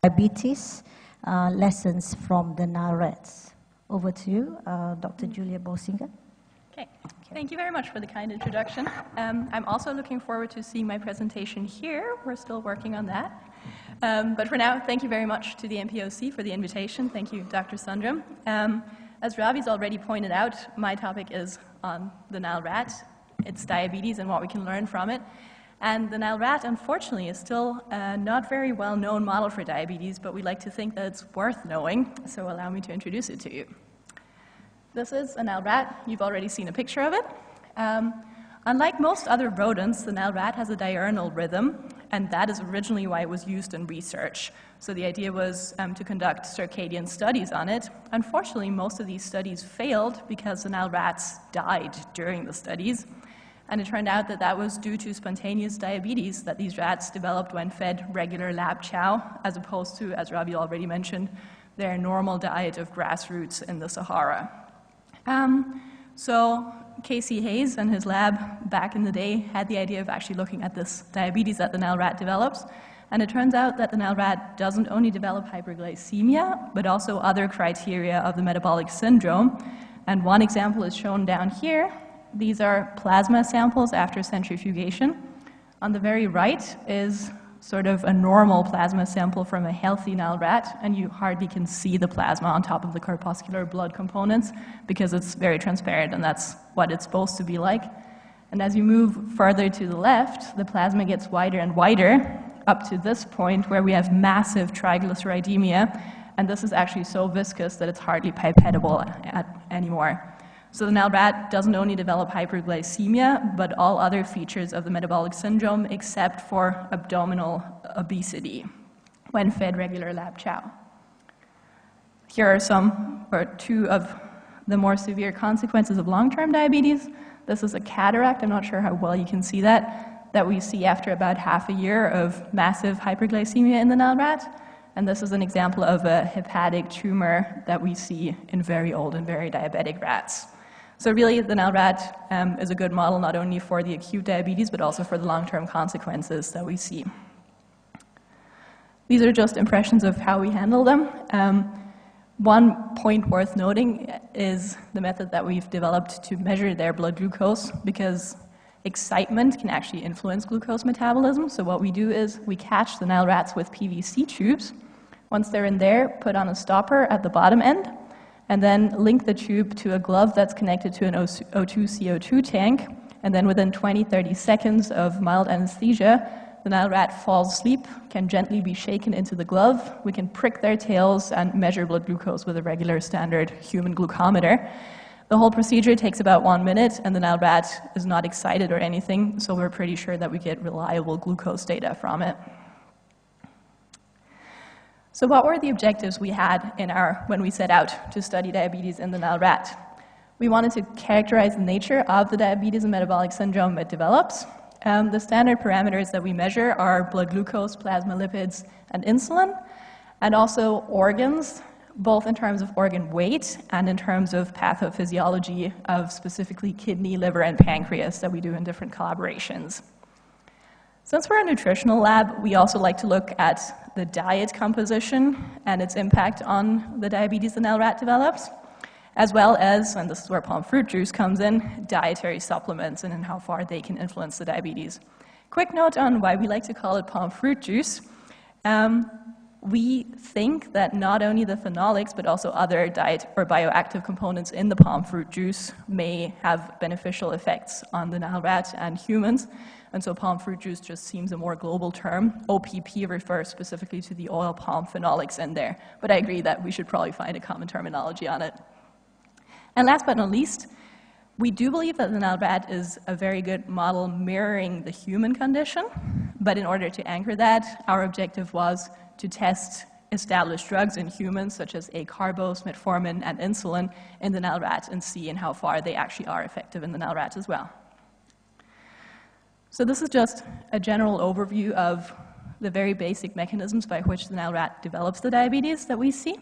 diabetes lessons from the Nile rats. Over to you, Dr. Julia Bolsinger. Okay, thank you very much for the kind introduction. I'm also looking forward to seeing my presentation here. We're still working on that. But for now, thank you very much to the MPOC for the invitation. Thank you, Dr. Sundram. As Ravi's already pointed out, my topic is on the Nile rat, its diabetes and what we can learn from it. And the Nile rat, unfortunately, is still a not very well-known model for diabetes, but we like to think that it's worth knowing, so allow me to introduce it to you. This is a Nile rat. You've already seen a picture of it. Unlike most other rodents, the Nile rat has a diurnal rhythm, and that is originally why it was used in research. So the idea was to conduct circadian studies on it. Unfortunately, most of these studies failed because the Nile rats died during the studies. And it turned out that that was due to spontaneous diabetes that these rats developed when fed regular lab chow, as opposed to, as Ravi already mentioned, their normal diet of grass roots in the Sahara. So Casey Hayes and his lab back in the day had the idea of actually looking at this diabetes that the Nile rat develops. And it turns out that the Nile rat doesn't only develop hyperglycemia, but also other criteria of the metabolic syndrome. And one example is shown down here. These are plasma samples after centrifugation. On the very right is sort of a normal plasma sample from a healthy Nile rat, and you hardly can see the plasma on top of the corpuscular blood components because it's very transparent, and that's what it's supposed to be like. And as you move further to the left, the plasma gets wider and wider up to this point where we have massive triglyceridemia, and this is actually so viscous that it's hardly pipettable anymore. So the Nile rat doesn't only develop hyperglycemia, but all other features of the metabolic syndrome except for abdominal obesity when fed regular lab chow. Here are two of the more severe consequences of long-term diabetes. This is a cataract, I'm not sure how well you can see that we see after about half a year of massive hyperglycemia in the Nile rat. And this is an example of a hepatic tumor that we see in very old and very diabetic rats. So really, the Nile rat is a good model not only for the acute diabetes, but also for the long-term consequences that we see. These are just impressions of how we handle them. One point worth noting is the method that we've developed to measure their blood glucose, because excitement can actually influence glucose metabolism. So what we do is we catch the Nile rats with PVC tubes. Once they're in there, put on a stopper at the bottom end, and then link the tube to a glove that's connected to an O2-CO2 tank, and then within 20-30 seconds of mild anesthesia, the Nile rat falls asleep, can gently be shaken into the glove. We can prick their tails and measure blood glucose with a regular standard human glucometer. The whole procedure takes about 1 minute, and the Nile rat is not excited or anything, so we're pretty sure that we get reliable glucose data from it. So what were the objectives we had when we set out to study diabetes in the Nile rat? We wanted to characterize the nature of the diabetes and metabolic syndrome it develops. The standard parameters that we measure are blood glucose, plasma lipids, and insulin, and also organs, both in terms of organ weight and in terms of pathophysiology of specifically kidney, liver, and pancreas that we do in different collaborations. Since we're a nutritional lab, we also like to look at the diet composition and its impact on the diabetes the Nile rat develops, as well as, and this is where palm fruit juice comes in, dietary supplements and in how far they can influence the diabetes. Quick note on why we like to call it palm fruit juice. We think that not only the phenolics, but also other diet or bioactive components in the palm fruit juice may have beneficial effects on the Nile rat and humans. And so palm fruit juice just seems a more global term. OPP refers specifically to the oil palm phenolics in there. But I agree that we should probably find a common terminology on it. And last but not least, we do believe that the Nile rat is a very good model mirroring the human condition. But in order to anchor that, our objective was to test established drugs in humans, such as acarbose, metformin, and insulin, in the Nile rat and see in how far they actually are effective in the Nile rat as well. So this is just a general overview of the very basic mechanisms by which the Nile rat develops the diabetes that we see.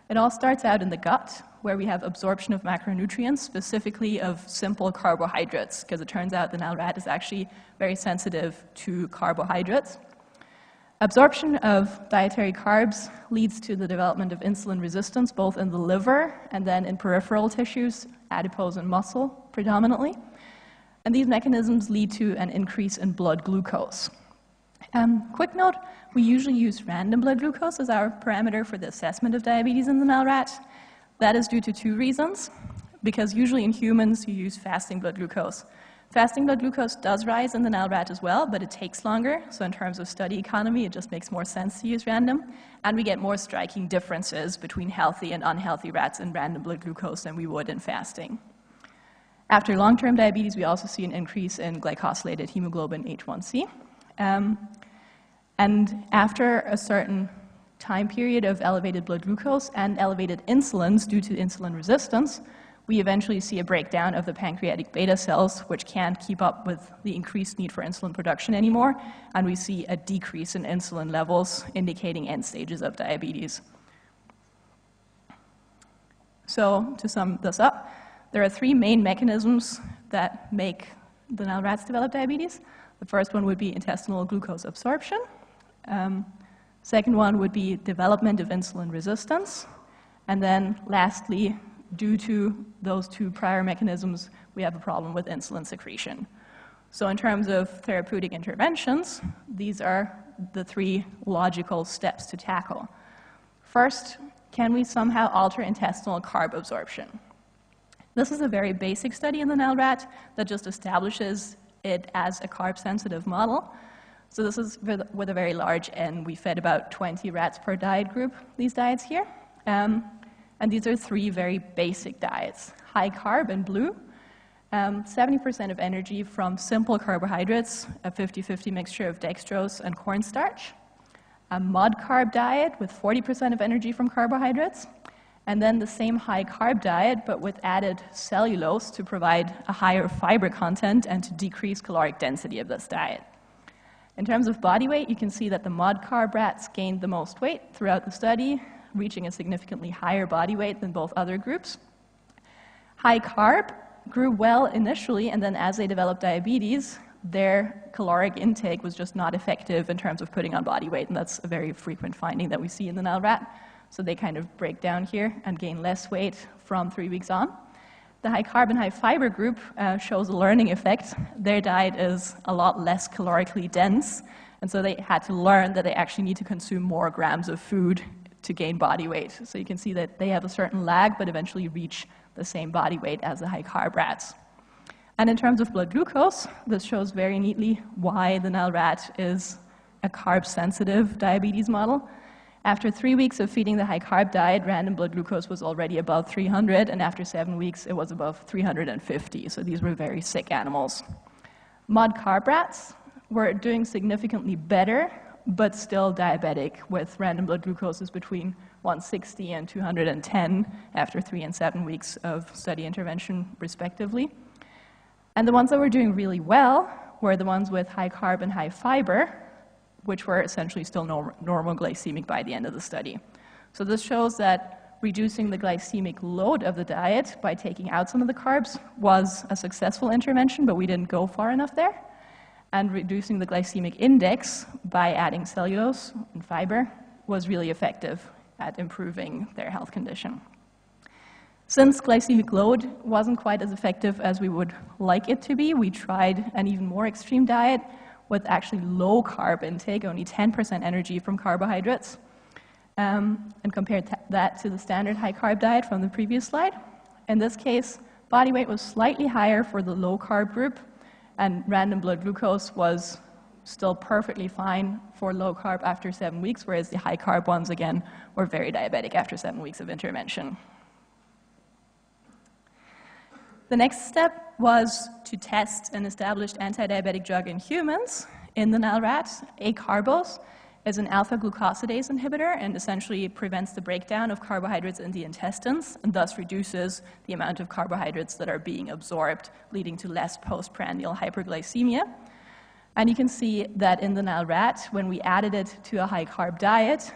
It all starts out in the gut, where we have absorption of macronutrients, specifically of simple carbohydrates, because it turns out the Nile rat is actually very sensitive to carbohydrates. Absorption of dietary carbs leads to the development of insulin resistance, both in the liver and then in peripheral tissues, adipose and muscle predominantly. And these mechanisms lead to an increase in blood glucose. Quick note, we usually use random blood glucose as our parameter for the assessment of diabetes in the Nile rat. That is due to two reasons, because usually in humans you use fasting blood glucose. Fasting blood glucose does rise in the Nile rat as well, but it takes longer, so in terms of study economy it just makes more sense to use random, and we get more striking differences between healthy and unhealthy rats in random blood glucose than we would in fasting. After long-term diabetes, we also see an increase in glycosylated hemoglobin H1C. And after a certain time period of elevated blood glucose and elevated insulins due to insulin resistance, we eventually see a breakdown of the pancreatic beta cells, which can't keep up with the increased need for insulin production anymore, and we see a decrease in insulin levels, indicating end stages of diabetes. So, to sum this up, there are three main mechanisms that make the Nile rats develop diabetes. The first one would be intestinal glucose absorption. Second one would be development of insulin resistance. And then lastly, due to those two prior mechanisms, we have a problem with insulin secretion. So in terms of therapeutic interventions, these are the three logical steps to tackle. First, can we somehow alter intestinal carb absorption? This is a very basic study in the Nile rat that just establishes it as a carb-sensitive model. So this is with a very large N. We fed about 20 rats per diet group, these diets here. And these are three very basic diets. High carb in blue, 70% of energy from simple carbohydrates, a 50-50 mixture of dextrose and cornstarch. A mud carb diet with 40% of energy from carbohydrates. And then the same high carb diet, but with added cellulose to provide a higher fiber content and to decrease caloric density of this diet. In terms of body weight, you can see that the mud carb rats gained the most weight throughout the study, reaching a significantly higher body weight than both other groups. High carb grew well initially, and then as they developed diabetes, their caloric intake was just not effective in terms of putting on body weight, and that's a very frequent finding that we see in the Nile rat. So they kind of break down here and gain less weight from 3 weeks on. The high carb and high fiber group shows a learning effect. Their diet is a lot less calorically dense, and so they had to learn that they actually need to consume more grams of food to gain body weight. So you can see that they have a certain lag, but eventually reach the same body weight as the high carb rats. And in terms of blood glucose, this shows very neatly why the Nile rat is a carb-sensitive diabetes model. After 3 weeks of feeding the high-carb diet, random blood glucose was already above 300, and after 7 weeks, it was above 350. So these were very sick animals. Mud carb rats were doing significantly better, but still diabetic, with random blood glucoses between 160 and 210 after 3 and 7 weeks of study intervention, respectively. And the ones that were doing really well were the ones with high carb and high fiber, which were essentially still normal glycemic by the end of the study. So this shows that reducing the glycemic load of the diet by taking out some of the carbs was a successful intervention, but we didn't go far enough there. And reducing the glycemic index by adding cellulose and fiber was really effective at improving their health condition. Since glycemic load wasn't quite as effective as we would like it to be, we tried an even more extreme diet with actually low carb intake, only 10% energy from carbohydrates, and compared that to the standard high carb diet from the previous slide. In this case, body weight was slightly higher for the low carb group, and random blood glucose was still perfectly fine for low carb after 7 weeks, whereas the high carb ones, again, were very diabetic after 7 weeks of intervention. The next step was to test an established anti-diabetic drug in humans. In the Nile rat, acarbose is an alpha-glucosidase inhibitor and essentially prevents the breakdown of carbohydrates in the intestines and thus reduces the amount of carbohydrates that are being absorbed, leading to less postprandial hyperglycemia. And you can see that in the Nile rat, when we added it to a high-carb diet,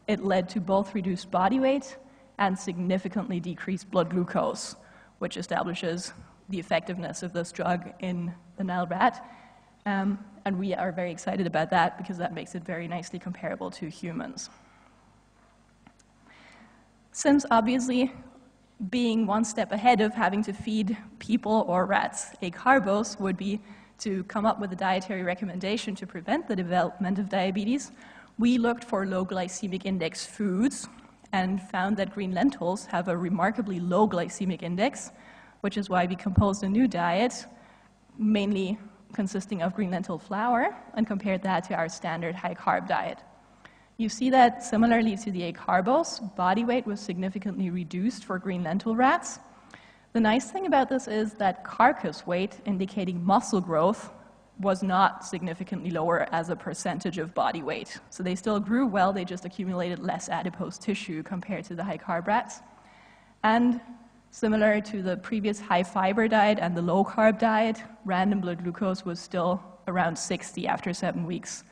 it led to both reduced body weight and significantly decreased blood glucose, which establishes the effectiveness of this drug in the Nile rat. and we are very excited about that because that makes it very nicely comparable to humans. Since obviously being one step ahead of having to feed people or rats acarbose would be to come up with a dietary recommendation to prevent the development of diabetes, we looked for low glycemic index foods and found that green lentils have a remarkably low glycemic index, which is why we composed a new diet, mainly consisting of green lentil flour, and compared that to our standard high-carb diet. You see that similarly to the acarbose, body weight was significantly reduced for green lentil rats. The nice thing about this is that carcass weight, indicating muscle growth, was not significantly lower as a percentage of body weight. So they still grew well, they just accumulated less adipose tissue compared to the high-carb rats. And similar to the previous high-fiber diet and the low-carb diet, random blood glucose was still around 60 after 7 weeks.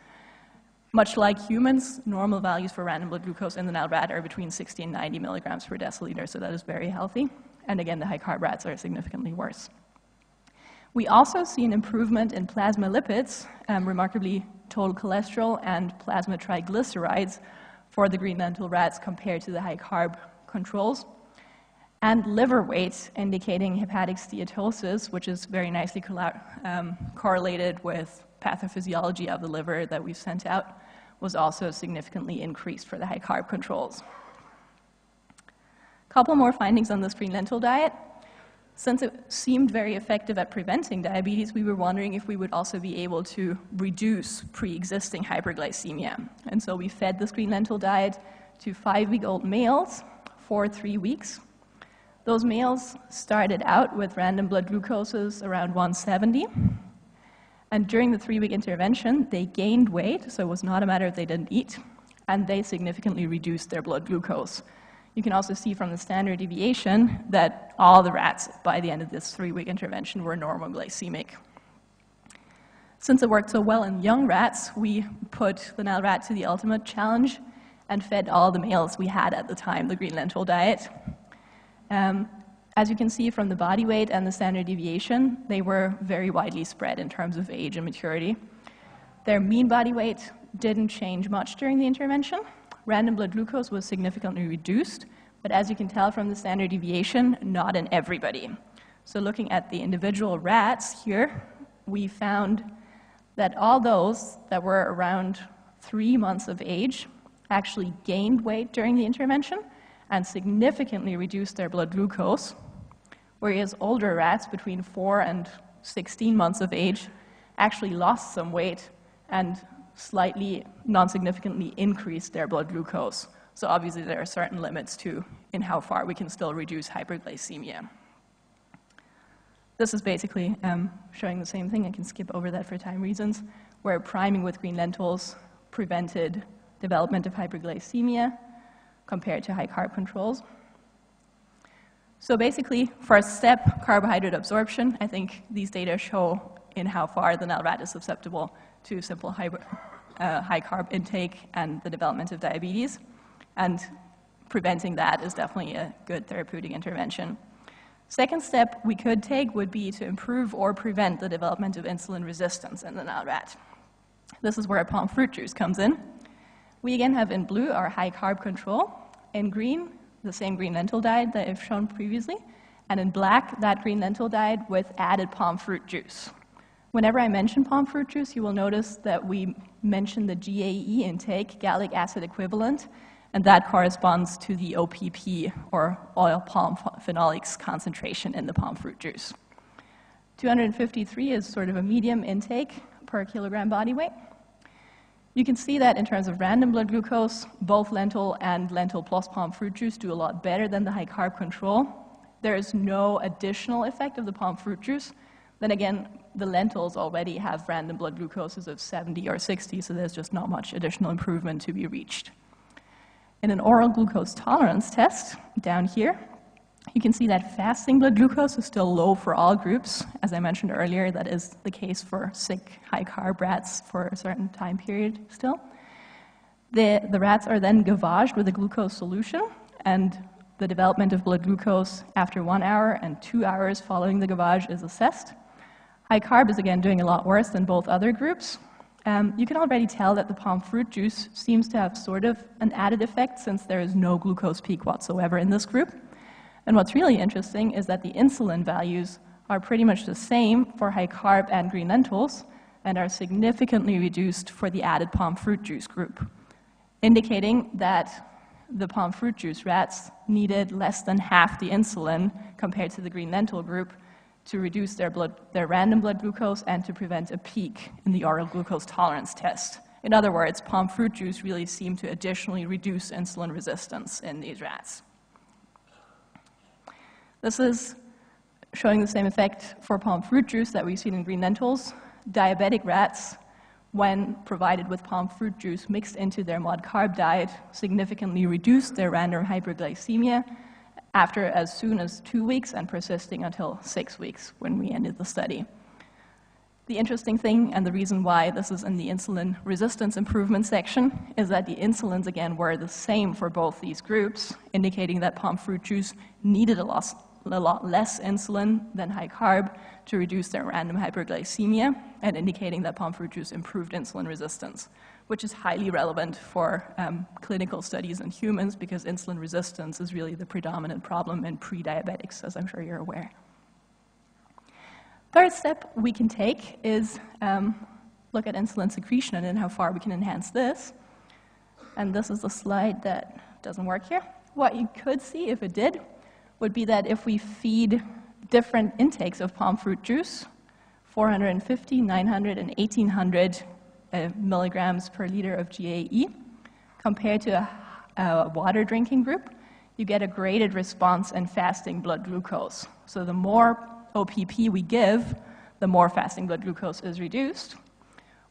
Much like humans, normal values for random blood glucose in the Nile rat are between 60 and 90 milligrams per deciliter, so that is very healthy. And again, the high-carb rats are significantly worse. We also see an improvement in plasma lipids, remarkably total cholesterol and plasma triglycerides for the green lentil rats compared to the high-carb controls. And liver weight, indicating hepatic steatosis, which is very nicely correlated with pathophysiology of the liver that we've sent out, was also significantly increased for the high-carb controls. A couple more findings on this green lentil diet. Since it seemed very effective at preventing diabetes, we were wondering if we would also be able to reduce pre-existing hyperglycemia. And so we fed this green lentil diet to 5-week-old males for 3 weeks. Those males started out with random blood glucoses around 170. And during the 3-week intervention, they gained weight, so it was not a matter of they didn't eat, and they significantly reduced their blood glucose. You can also see from the standard deviation that all the rats, by the end of this 3-week intervention, were normal glycemic. Since it worked so well in young rats, we put the Nile rat to the ultimate challenge and fed all the males we had at the time the green lentil diet. As you can see from the body weight and the standard deviation, they were very widely spread in terms of age and maturity. Their mean body weight didn't change much during the intervention. Random blood glucose was significantly reduced, but as you can tell from the standard deviation, not in everybody. So looking at the individual rats here, we found that all those that were around 3 months of age actually gained weight during the intervention and significantly reduced their blood glucose, whereas older rats between 4 and 16 months of age actually lost some weight and slightly, non-significantly increased their blood glucose. So obviously there are certain limits to in how far we can still reduce hyperglycemia. This is basically showing the same thing. I can skip over that for time reasons, where priming with green lentils prevented development of hyperglycemia compared to high-carb controls. So basically, first step, carbohydrate absorption. I think these data show in how far the Nile rat is susceptible to simple high-carb intake and the development of diabetes. And preventing that is definitely a good therapeutic intervention. Second step we could take would be to improve or prevent the development of insulin resistance in the Nile rat. This is where palm fruit juice comes in. We again have in blue our high-carb control, in green the same green lentil diet that I've shown previously, and in black that green lentil diet with added palm fruit juice. Whenever I mention palm fruit juice, you will notice that we mention the GAE intake, gallic acid equivalent, and that corresponds to the OPP, or oil palm phenolics concentration in the palm fruit juice. 253 is sort of a medium intake per kilogram body weight. You can see that in terms of random blood glucose, both lentil and lentil plus palm fruit juice do a lot better than the high-carb control. There is no additional effect of the palm fruit juice. Then again, the lentils already have random blood glucoses of 70 or 60, so there's just not much additional improvement to be reached. In an oral glucose tolerance test, down here, you can see that fasting blood glucose is still low for all groups. As I mentioned earlier, that is the case for sick high-carb rats for a certain time period still. The rats are then gavaged with a glucose solution, and the development of blood glucose after 1 hour and 2 hours following the gavage is assessed. High carb is again doing a lot worse than both other groups. You can already tell that the palm fruit juice seems to have sort of an added effect since there is no glucose peak whatsoever in this group. And what's really interesting is that the insulin values are pretty much the same for high carb and green lentils and are significantly reduced for the added palm fruit juice group, indicating that the palm fruit juice rats needed less than half the insulin compared to the green lentil group to reduce their random blood glucose and to prevent a peak in the oral glucose tolerance test. In other words, palm fruit juice really seemed to additionally reduce insulin resistance in these rats. This is showing the same effect for palm fruit juice that we've seen in green lentils. Diabetic rats, when provided with palm fruit juice mixed into their mod carb diet, significantly reduced their random hyperglycemia after as soon as 2 weeks and persisting until 6 weeks when we ended the study. The interesting thing, and the reason why this is in the insulin resistance improvement section, is that the insulins again were the same for both these groups, indicating that palm fruit juice needed a lot less insulin than high carb to reduce their random hyperglycemia, and indicating that palm fruit juice improved insulin resistance, which is highly relevant for clinical studies in humans because insulin resistance is really the predominant problem in pre-diabetics, as I'm sure you're aware. Third step we can take is look at insulin secretion and how far we can enhance this. And this is a slide that doesn't work here. What you could see if it did would be that if we feed different intakes of palm fruit juice, 450, 900, and 1800 milligrams per liter of GAE, compared to a water drinking group, you get a graded response in fasting blood glucose. So the more OPP we give, the more fasting blood glucose is reduced.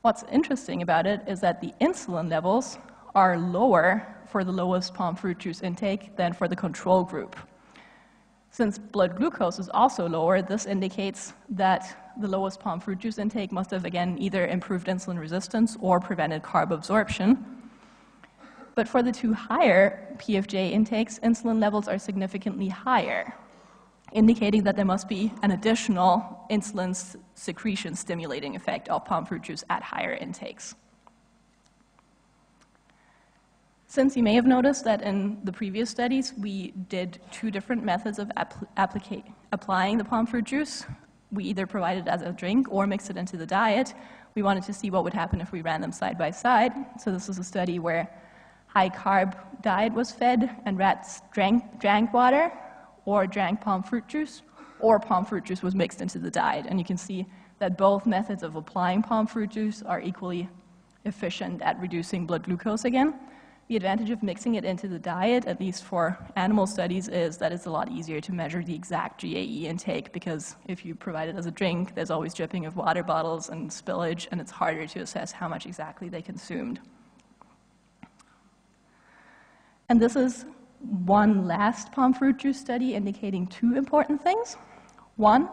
What's interesting about it is that the insulin levels are lower for the lowest palm fruit juice intake than for the control group. Since blood glucose is also lower, this indicates that the lowest palm fruit juice intake must have, again, either improved insulin resistance or prevented carb absorption. But for the two higher PFJ intakes, insulin levels are significantly higher, indicating that there must be an additional insulin secretion stimulating effect of palm fruit juice at higher intakes. Since you may have noticed that in the previous studies, we did two different methods of applying the palm fruit juice. We either provided it as a drink or mixed it into the diet. We wanted to see what would happen if we ran them side by side. So this is a study where high carb diet was fed and rats drank water or drank palm fruit juice, or palm fruit juice was mixed into the diet. And you can see that both methods of applying palm fruit juice are equally efficient at reducing blood glucose again. The advantage of mixing it into the diet, at least for animal studies, is that it's a lot easier to measure the exact GAE intake, because if you provide it as a drink, there's always dripping of water bottles and spillage, and it's harder to assess how much exactly they consumed. And this is one last palm fruit juice study indicating two important things. One,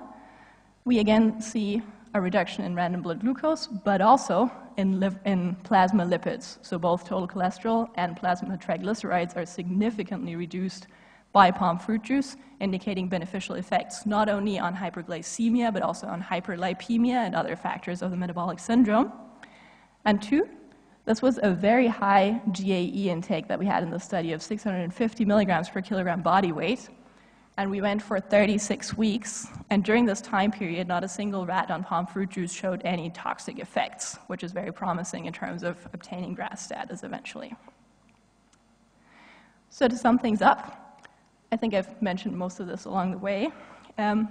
we again see a reduction in random blood glucose, but also in plasma lipids. So both total cholesterol and plasma triglycerides are significantly reduced by palm fruit juice, indicating beneficial effects not only on hyperglycemia, but also on hyperlipemia and other factors of the metabolic syndrome. And two, this was a very high GAE intake that we had in the study of 650 milligrams per kilogram body weight. And we went for 36 weeks, and during this time period, not a single rat on palm fruit juice showed any toxic effects, which is very promising in terms of obtaining GRAS status eventually. So to sum things up, I think I've mentioned most of this along the way. The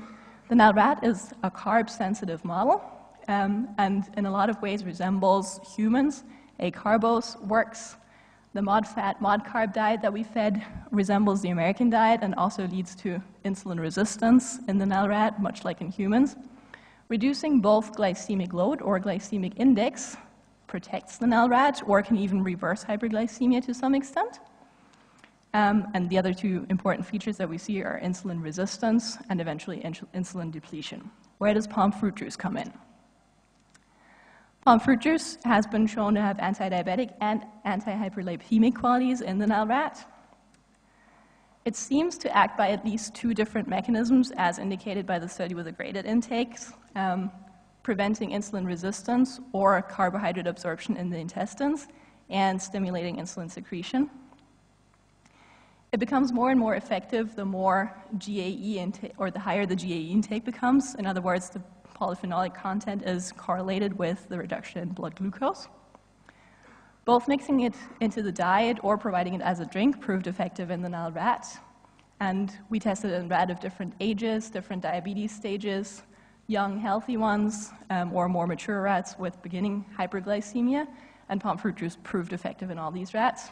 Nile rat is a carb-sensitive model, and in a lot of ways resembles humans. Acarbose works. The mod-fat, mod-carb diet that we fed resembles the American diet and also leads to insulin resistance in the Nile rat, much like in humans. Reducing both glycemic load or glycemic index protects the Nile rat or can even reverse hyperglycemia to some extent. And the other two important features that we see are insulin resistance and eventually insulin depletion. Where does palm fruit juice come in? Palm fruit juice has been shown to have anti-diabetic and anti-hyperlipemic qualities in the Nile rat. It seems to act by at least two different mechanisms, as indicated by the study with the graded intakes. preventing insulin resistance or carbohydrate absorption in the intestines, and stimulating insulin secretion. It becomes more and more effective the more GAE intake, or the higher the GAE intake becomes. In other words, the polyphenolic content is correlated with the reduction in blood glucose. Both mixing it into the diet or providing it as a drink proved effective in the Nile rat. And we tested it in rat of different ages, different diabetes stages, young healthy ones, or more mature rats with beginning hyperglycemia, and palm fruit juice proved effective in all these rats.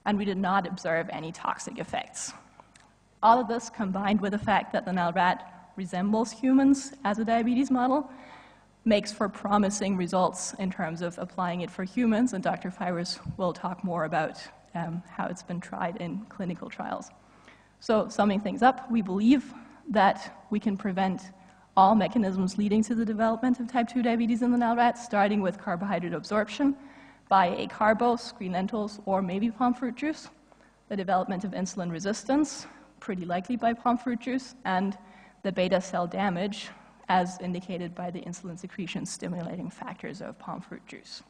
And we did not observe any toxic effects. All of this combined with the fact that the Nile rat resembles humans as a diabetes model makes for promising results in terms of applying it for humans, and Dr. Fibers will talk more about how it's been tried in clinical trials. So summing things up, we believe that we can prevent all mechanisms leading to the development of type 2 diabetes in the Nile rat, starting with carbohydrate absorption by a carbos, green lentils, or maybe palm fruit juice, the development of insulin resistance, pretty likely by palm fruit juice, and the beta cell damage, as indicated by the insulin secretion stimulating factors of palm fruit juice.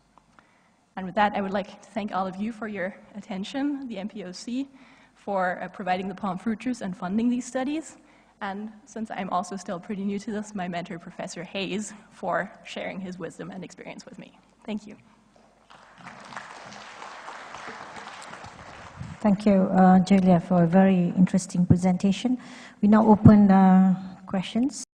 And with that, I would like to thank all of you for your attention, the MPOC, for providing the palm fruit juice and funding these studies. And since I'm also still pretty new to this, my mentor, Professor Hayes, for sharing his wisdom and experience with me. Thank you. Thank you, Julia, for a very interesting presentation. We now open questions.